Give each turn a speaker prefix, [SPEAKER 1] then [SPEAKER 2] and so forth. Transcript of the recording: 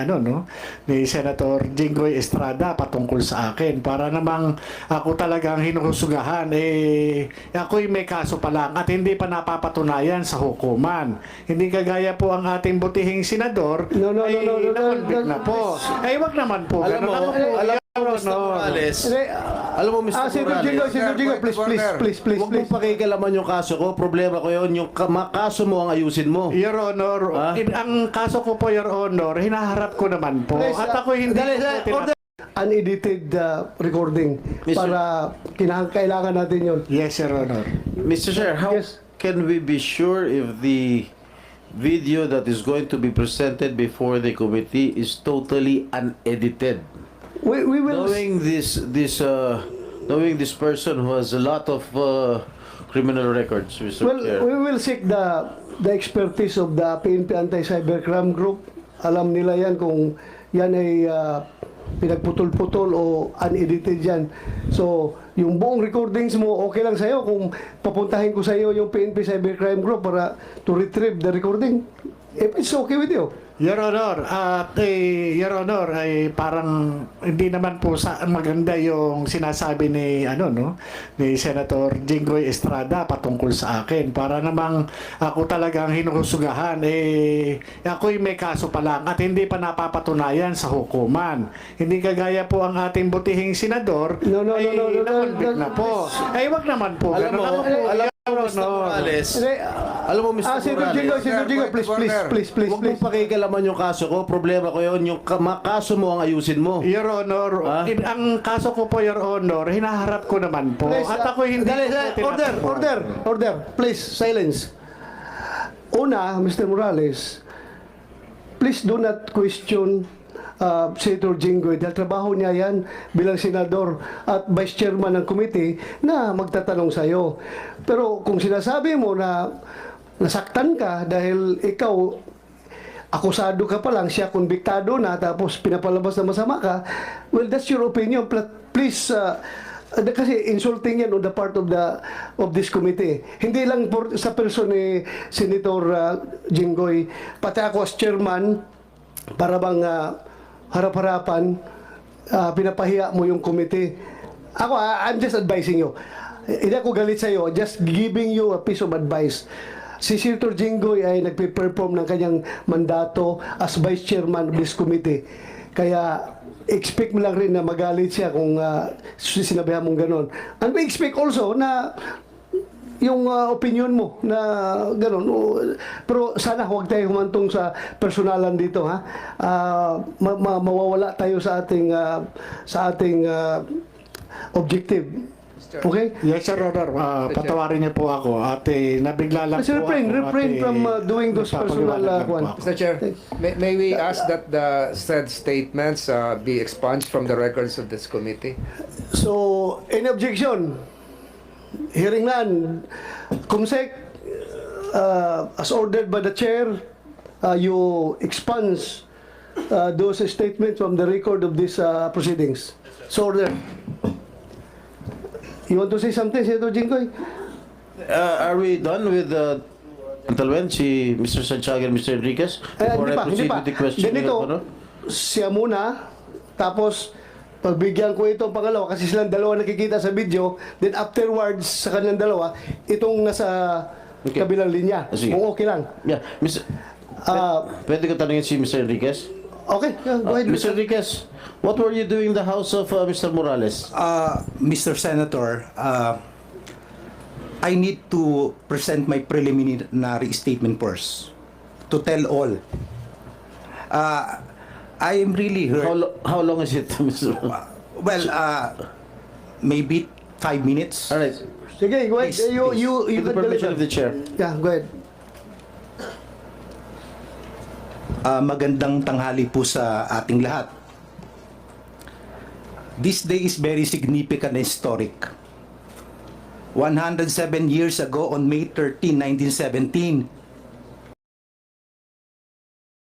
[SPEAKER 1] ni Senator Jinggoy Estrada patungkol sa akin. Para namang ako talagang hinuhusugahan, ako'y may kaso pa lang at hindi pa napapatunayan sa hukuman. Hindi kagaya po ang ating butihing senador na-convict na po. Wag naman po.
[SPEAKER 2] Alam mo, Mr. Morales, alam mo, Mr. Morales,
[SPEAKER 3] Senator Jingoy, please.
[SPEAKER 2] huwag mong pakikalaman yung kaso ko. Problema ko yun. Yung kaso mo ang ayusin mo.
[SPEAKER 1] Your Honor, ang kaso ko po, Your Honor, hinaharap ko naman po. At ako hindi
[SPEAKER 3] unedited recording para kailangan natin yun.
[SPEAKER 1] Yes, Your Honor.
[SPEAKER 2] Mr. Chair, how can we be sure if the video that is going to be presented before the committee is totally unedited?
[SPEAKER 3] We will
[SPEAKER 2] Knowing this person who has a lot of criminal records, Mr. Chair.
[SPEAKER 3] we will seek the expertise of the PNP Anti-Cybercrime Group. Alam nila yan kung yan ay pinagputol-putol o unedited yan. So, yung buong recordings mo, okay lang sa'yo kung papuntahin ko sa'yo yung PNP Cybercrime Group para to retrieve the recording. If it's okay with you.
[SPEAKER 1] Your Honor, Your Honor, ay parang hindi naman po maganda yung sinasabi ni Senator Jinggoy Estrada patungkol sa akin. Para namang ako talagang hinuhusugahan, ako'y may kaso pa lang at hindi pa napapatunayan sa hukuman. Hindi kagaya po ang ating butihing senador na-convict na po. Wag naman po.
[SPEAKER 2] Alam mo, Mr. Morales, alam mo, Mr. Morales,
[SPEAKER 3] Senator Jingoy, please.
[SPEAKER 2] huwag mong pakikalaman yung kaso ko. Problema ko yun. Yung kaso mo ang ayusin mo.
[SPEAKER 1] Your Honor, ang kaso ko po, Your Honor, hinaharap ko naman po. At ako hindi
[SPEAKER 3] Order. Please, silence. Una, Mr. Morales, please do not question Senator Jinggoy dahil trabaho niya yan bilang senador at vice chairman ng committee na magtatanong sa iyo. Pero kung sinasabi mo na nasaktan ka dahil ikaw akusado ka pa lang, siya konbiktado na tapos pinapalabas na masama ka, well, that's your opinion. Please, kasi insulting yan on the part of this committee. Hindi lang sa person ni Senator Jinggoy, pati ako as chairman, para bang harap-harapan, pinapahiya mo yung committee. Ako, I'm just advising you. Hindi ako galit sa'yo, just giving you a piece of advice. Si Senator Jinggoy ay nagpe-perform ng kanyang mandato as vice chairman of this committee. Kaya, expect mo lang rin na magalit siya kung sinabihan mong ganon. And we expect also na yung opinion mo na gano'n. Pero sana huwag tayo humantong sa personalan dito, ha. Mawawala tayo sa ating objective. Okay?
[SPEAKER 1] Yes, Sir Honor. Patawarin niyo po ako at nabigla lang po ako.
[SPEAKER 3] Refrain from doing those personal one.
[SPEAKER 4] Mr. Chair, may we ask that the said statements be expunged from the records of this committee?
[SPEAKER 3] So, any objection? Hearing none. Kumsek, as ordered by the chair, you expunge those statements from the record of these proceedings. So ordered. You want to say something, Senator Jinggoy?
[SPEAKER 2] Are we done with the gentlemen, si Mr. Santiago and Mr. Enriquez? Before I proceed with the question,
[SPEAKER 3] Ganito, siya muna, tapos pagbigyan ko itong pangalawa kasi silang dalawa nakikita sa video, then afterwards sa kanilang dalawa, itong nasa kabilang linya. Kung okay lang.
[SPEAKER 2] Yeah, Mr. Pwede ko tanungin si Mr. Enriquez?
[SPEAKER 3] Okay, go ahead.
[SPEAKER 2] Mr. Enriquez, what were you doing in the house of Mr. Morales?
[SPEAKER 5] Mr. Senator, I need to present my preliminary statement first to tell all. I am really hurt.
[SPEAKER 2] How long is it, Mr.
[SPEAKER 5] Well, maybe 5 minutes.
[SPEAKER 2] All right.
[SPEAKER 3] Sige, go ahead.
[SPEAKER 5] Please,
[SPEAKER 3] You
[SPEAKER 2] With the permission of the chair.
[SPEAKER 3] Yeah, go ahead.
[SPEAKER 5] Magandang tanghali po sa ating lahat. This day is very significant and historic. 107 years ago, on May 13, 1917,